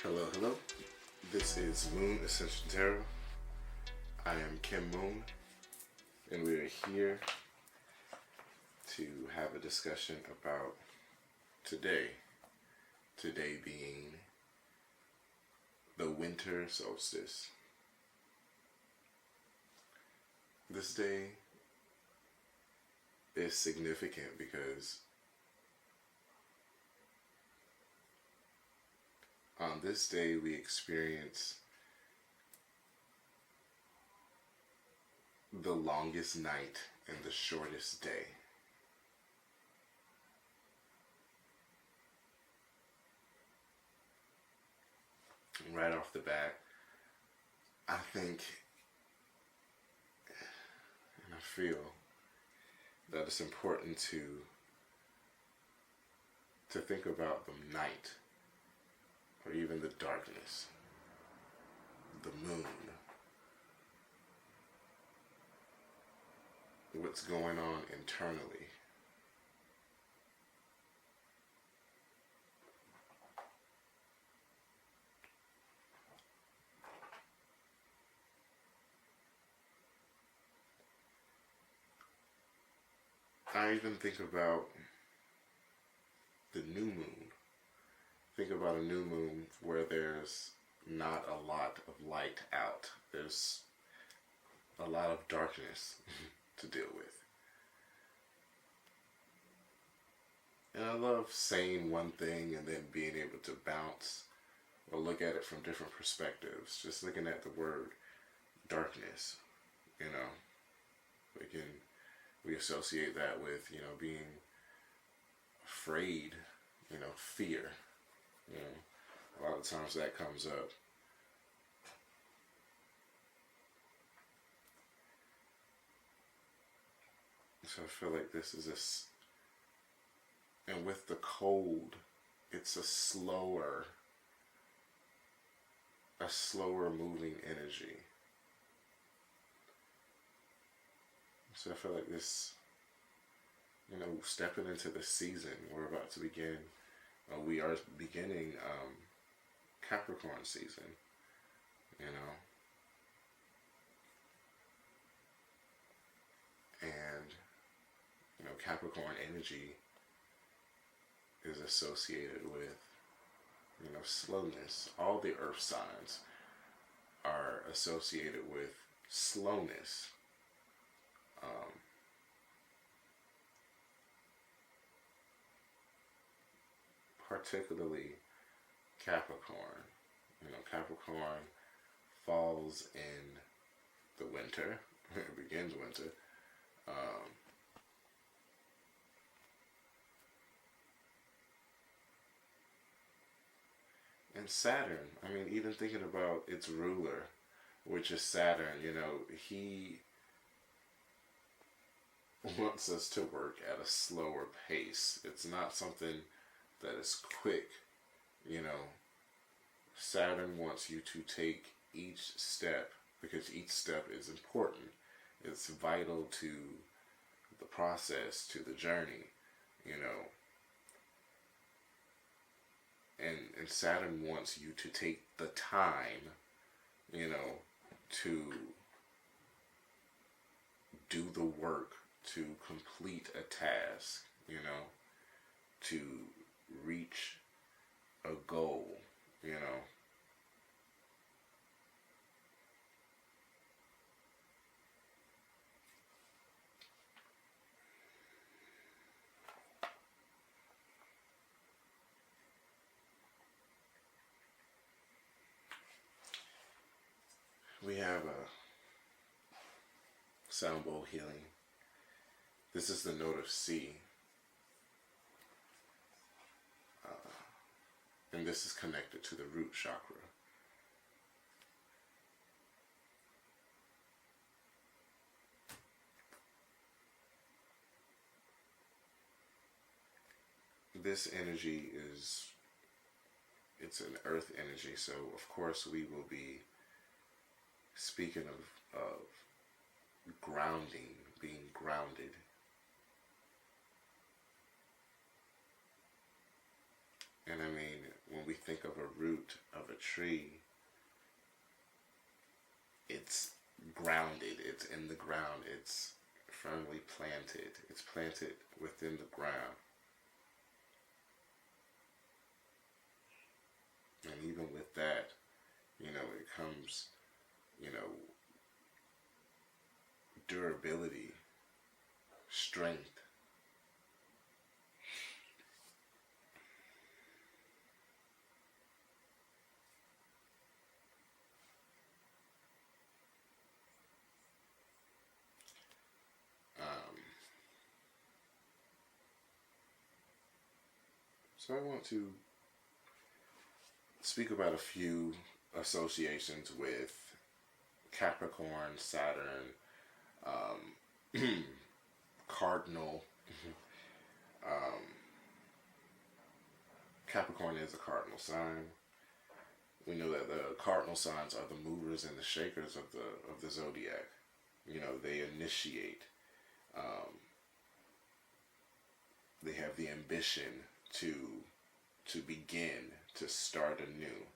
Hello, hello. This is Moon Ascension Tarot. I am Kim Moon, and we are here to have a discussion about today. Today being the winter solstice. This day is significant because on this day we experience the longest night and the shortest day. Right off the bat, I think and I feel that it's important to think about the night, or even the darkness, the moon, what's going on internally. I even think about the new moon. Think about a new moon where there's not a lot of light out. There's a lot of darkness to deal with. And I love saying one thing and then being able to bounce or look at it from different perspectives. Just looking at the word darkness, we associate that with, being afraid, fear. A lot of times that comes up. So I feel like this is and with the cold, it's a slower moving energy. So I feel like this, stepping into the season we're about to begin, we are beginning Capricorn season, and Capricorn energy is associated with slowness. All the earth signs are associated with slowness. Particularly Capricorn. Capricorn falls in the winter. It begins winter. And Saturn, even thinking about its ruler, which is Saturn, he wants us to work at a slower pace. It's not something that is quick. Saturn wants you to take each step, because each step is important. It's vital to the process, to the journey, And Saturn wants you to take the time, to do the work, to complete a task, to reach a goal, We have a sound bowl healing. This is the note of C. And this is connected to the root chakra. This energy it's an earth energy, so of course we will be speaking of grounding, being grounded. And I mean, when we we think of a root of a tree, it's grounded, it's in the ground, it's firmly planted, it's planted within the ground. And even with that, it comes, durability, strength. So I want to speak about a few associations with Capricorn, Saturn, Cardinal. Capricorn is a cardinal sign. We know that the cardinal signs are the movers and the shakers of the zodiac. They initiate. They have the ambition to begin, to start anew.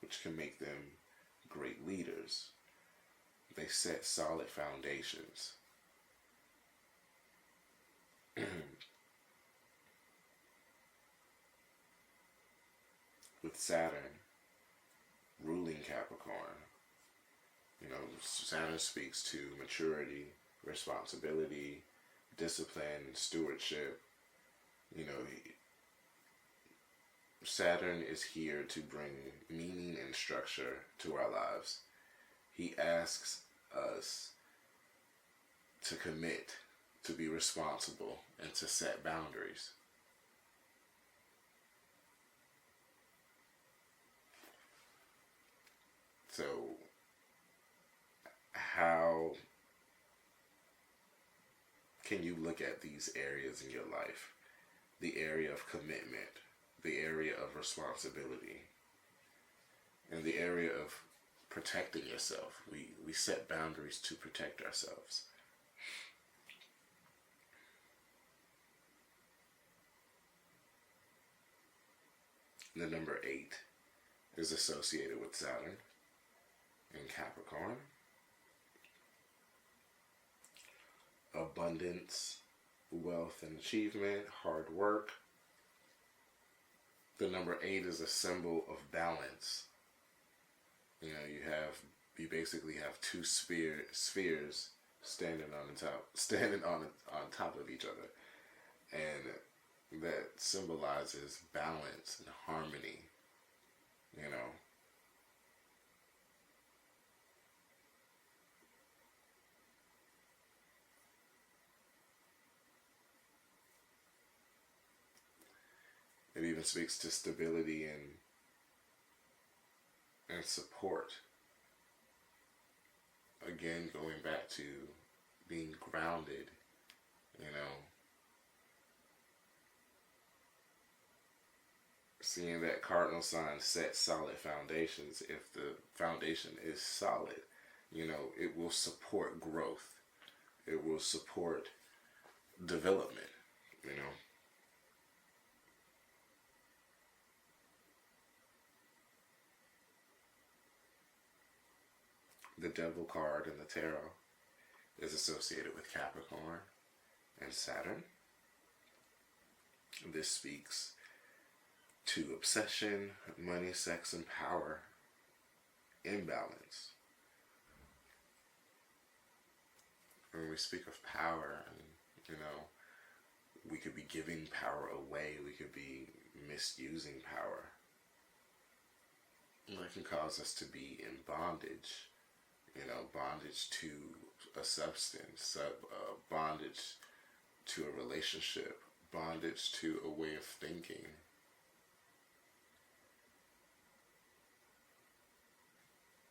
Which can make them great leaders. They set solid foundations. With Saturn ruling Capricorn, Saturn speaks to maturity, responsibility, discipline, and stewardship. Saturn is here to bring meaning and structure to our lives. He asks us to commit, to be responsible, and to set boundaries. So, how can you look at these areas in your life? The area of commitment, the area of responsibility, and the area of protecting yourself. We set boundaries to protect ourselves. The number 8 is associated with Saturn in Capricorn. Abundance, wealth and achievement, hard work. The number 8 is a symbol of balance. You basically have two spheres standing on top of each other, and that symbolizes balance and harmony. It even speaks to stability and support. Again, going back to being grounded, seeing that cardinal sign set solid foundations. If the foundation is solid, it will support growth. It will support development, The Devil card in the tarot is associated with Capricorn and Saturn. This speaks to obsession, money, sex, and power, imbalance. When we speak of power, we could be giving power away, we could be misusing power. That can cause us to be in bondage. Bondage to a substance, bondage to a relationship, bondage to a way of thinking.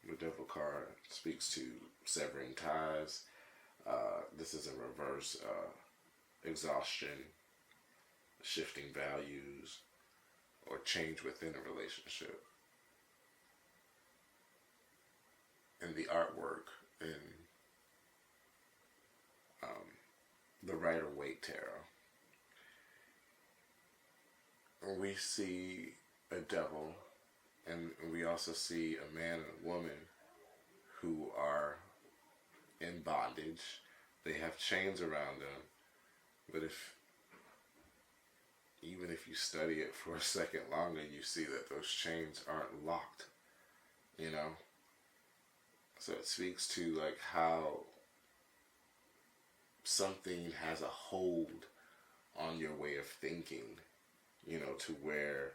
The Devil card speaks to severing ties. This is in reverse, exhaustion, shifting values, or change within a relationship. And the artwork in the Rider-Waite Tarot, we see a devil, and we also see a man and a woman who are in bondage. They have chains around them, but even if you study it for a second longer, you see that those chains aren't locked, you know? So it speaks to like how something has a hold on your way of thinking, to where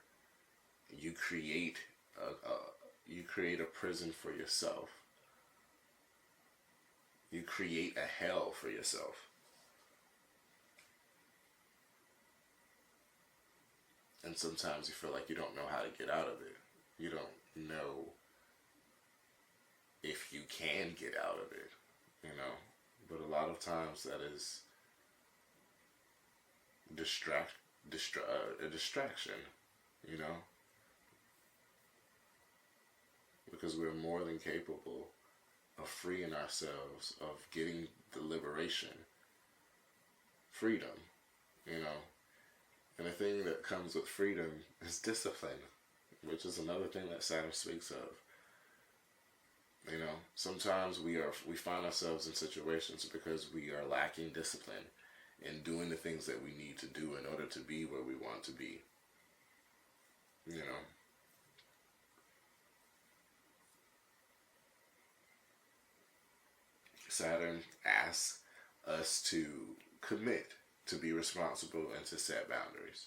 you create a prison for yourself. You create a hell for yourself. And sometimes you feel like you don't know how to get out of it. You don't know if you can get out of it, But a lot of times that is a distraction, Because we're more than capable of freeing ourselves, of getting the liberation, freedom, And the thing that comes with freedom is discipline, which is another thing that Saturn speaks of. Sometimes we find ourselves in situations because we are lacking discipline in doing the things that we need to do in order to be where we want to be. Saturn asks us to commit, to be responsible, and to set boundaries.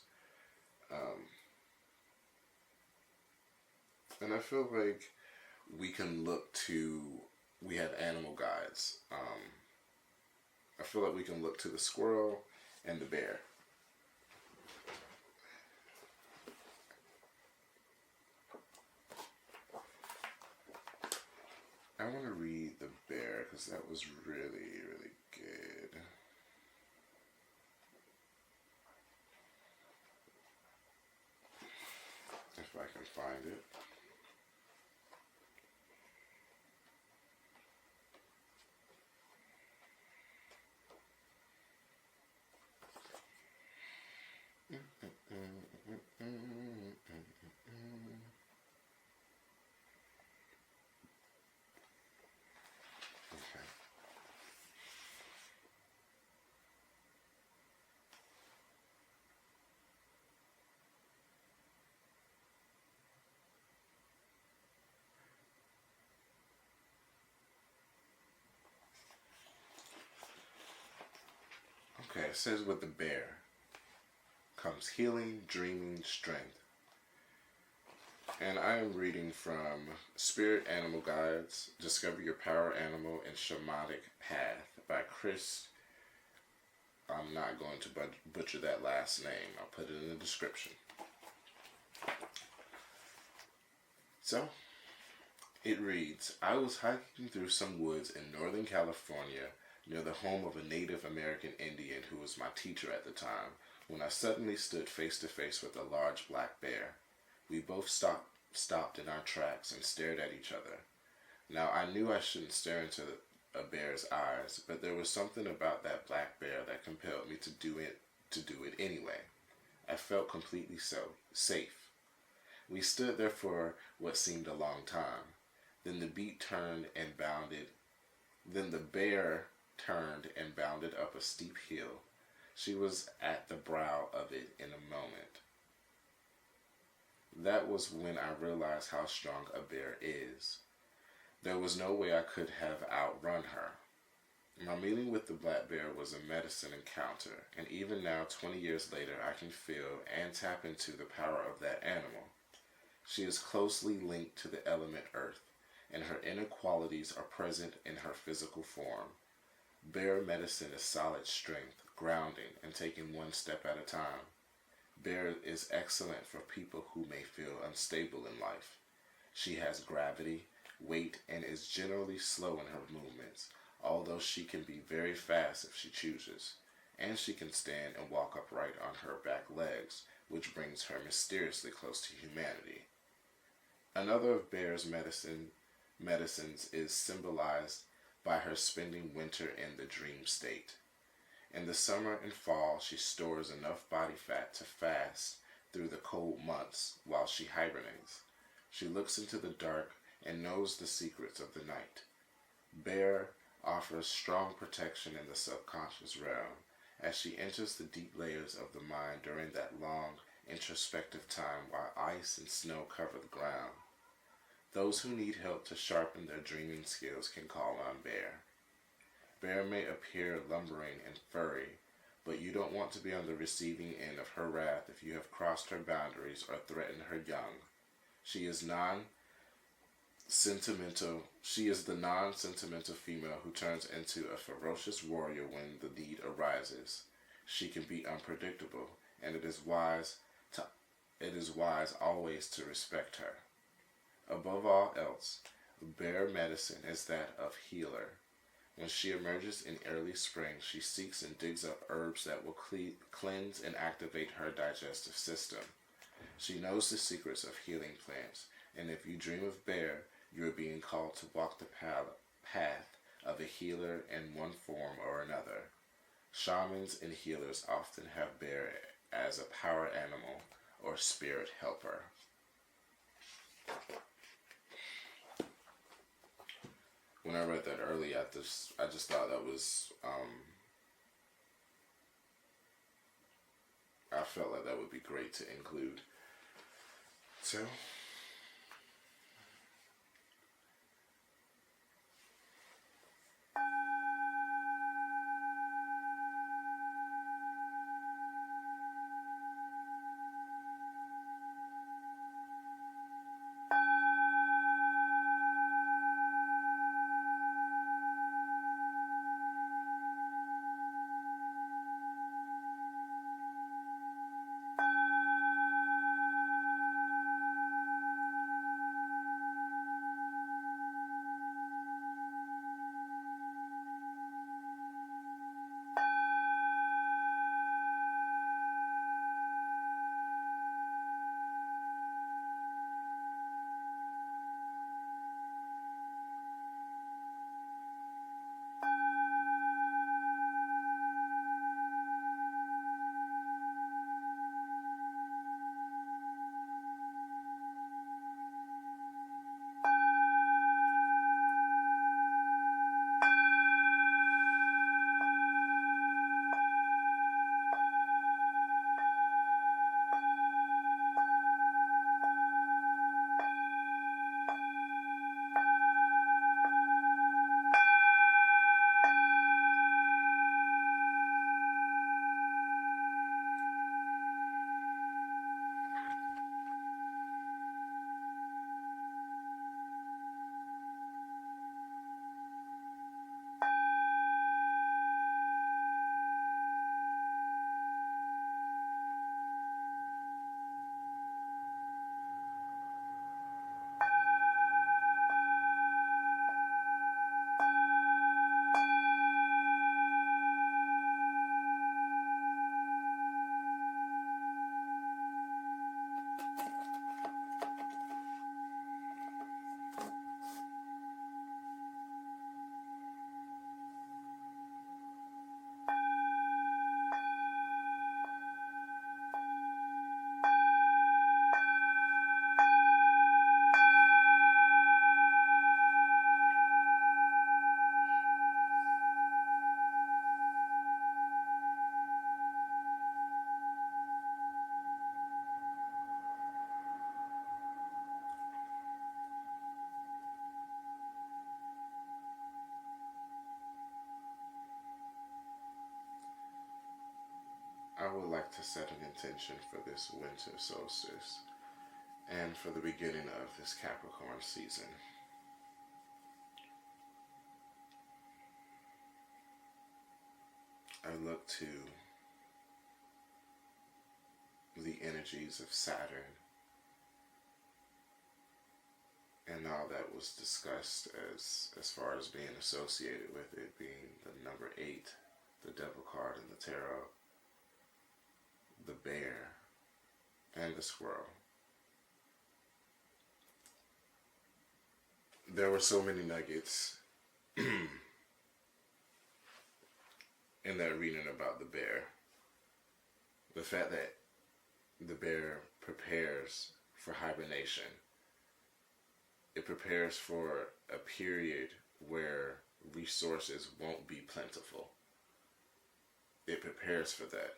And I feel like we have animal guides. I feel like we can look to the squirrel and the bear. I want to read the bear because that was really, really good. If I can find it. Okay, it says with the bear comes healing, dreaming, strength. And I am reading from Spirit Animal Guides, Discover Your Power Animal and Shamanic Path by Chris. I'm not going to butcher that last name. I'll put it in the description. So, it reads, I was hiking through some woods in Northern California near the home of a Native American Indian who was my teacher at the time, when I suddenly stood face to face with a large black bear. We both stopped in our tracks and stared at each other. Now, I knew I shouldn't stare into a bear's eyes, but there was something about that black bear that compelled me to do it anyway. I felt completely safe. We stood there for what seemed a long time. Then the bear turned and bounded up a steep hill. She was at the brow of it in a moment. That was when I realized how strong a bear is. There was no way I could have outrun her. My meeting with the black bear was a medicine encounter, and even now, 20 years later, I can feel and tap into the power of that animal. She is closely linked to the element earth, and her inner qualities are present in her physical form. Bear medicine is solid strength, grounding, and taking one step at a time. Bear is excellent for people who may feel unstable in life. She has gravity, weight, and is generally slow in her movements, although she can be very fast if she chooses. And she can stand and walk upright on her back legs, which brings her mysteriously close to humanity. Another of Bear's medicines is symbolized by her spending winter in the dream state. In the summer and fall, she stores enough body fat to fast through the cold months while she hibernates. She looks into the dark and knows the secrets of the night. Bear offers strong protection in the subconscious realm as she enters the deep layers of the mind during that long, introspective time while ice and snow cover the ground. Those who need help to sharpen their dreaming skills can call on Bear. Bear may appear lumbering and furry, but you don't want to be on the receiving end of her wrath if you have crossed her boundaries or threatened her young. She is the non-sentimental female who turns into a ferocious warrior when the need arises. She can be unpredictable, and it is wise always to respect her. Above all else, Bear medicine is that of healer. When she emerges in early spring, she seeks and digs up herbs that will cleanse and activate her digestive system. She knows the secrets of healing plants, and if you dream of Bear, you are being called to walk the path of a healer in one form or another. Shamans and healers often have Bear as a power animal or spirit helper. When I read that earlier, I just thought that was, I felt like that would be great to include. So, I would like to set an intention for this winter solstice and for the beginning of this Capricorn season. I look to the energies of Saturn and all that was discussed as far as being associated with it, being the number 8, the devil card in the tarot, the bear, and the squirrel. There were so many nuggets in that reading about the bear, the fact that the bear prepares for hibernation. It prepares for a period where resources won't be plentiful. It prepares for that.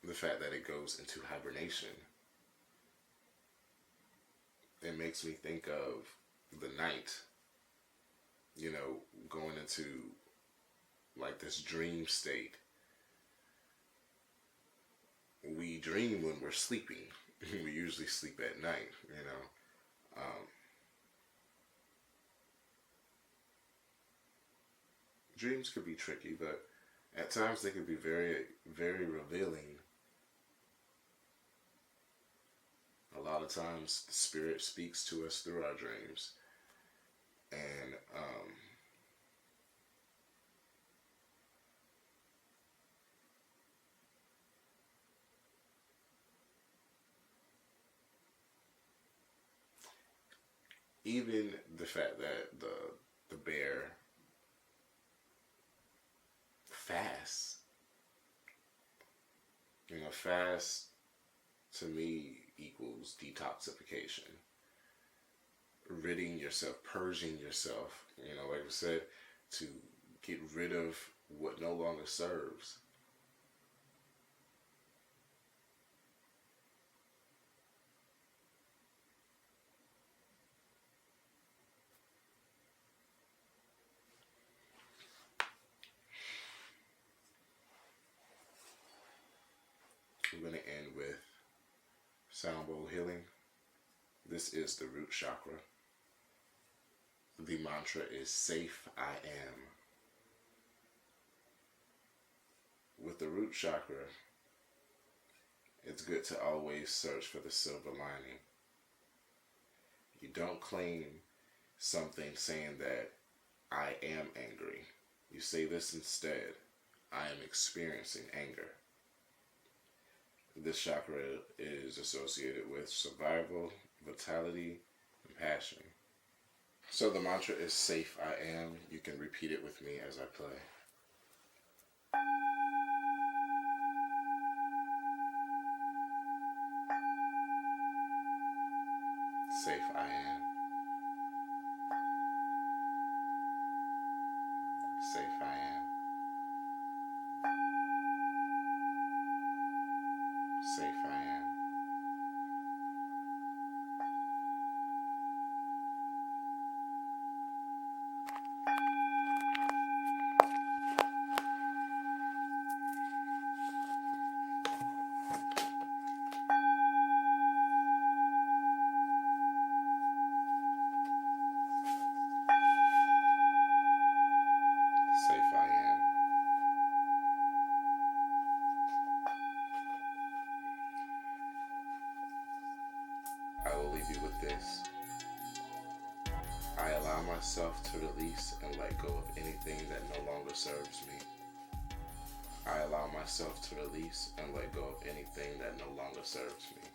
The fact that it goes into hibernation, it makes me think of the night, going into like this dream state. We dream when we're sleeping. We usually sleep at night, Dreams could be tricky, but at times they can be very, very revealing. A lot of times the spirit speaks to us through our dreams. And even the fact that the bear fasts, fast to me equals detoxification, ridding yourself, purging yourself, like I said, to get rid of what no longer serves. I'm going to end with sound bowl healing. This is the root chakra. The mantra is safe I am. With the root chakra, it's good to always search for the silver lining. You don't claim something saying that I am angry. You say this instead: I am experiencing anger. This chakra is associated with survival, vitality, and passion. So the mantra is safe I am. You can repeat it with me as I play. Safe I am. Safe I am. Safe I am. Safe I am. I will leave you with this. I allow myself to release and let go of anything that no longer serves me. I allow myself to release and let go of anything that no longer serves me.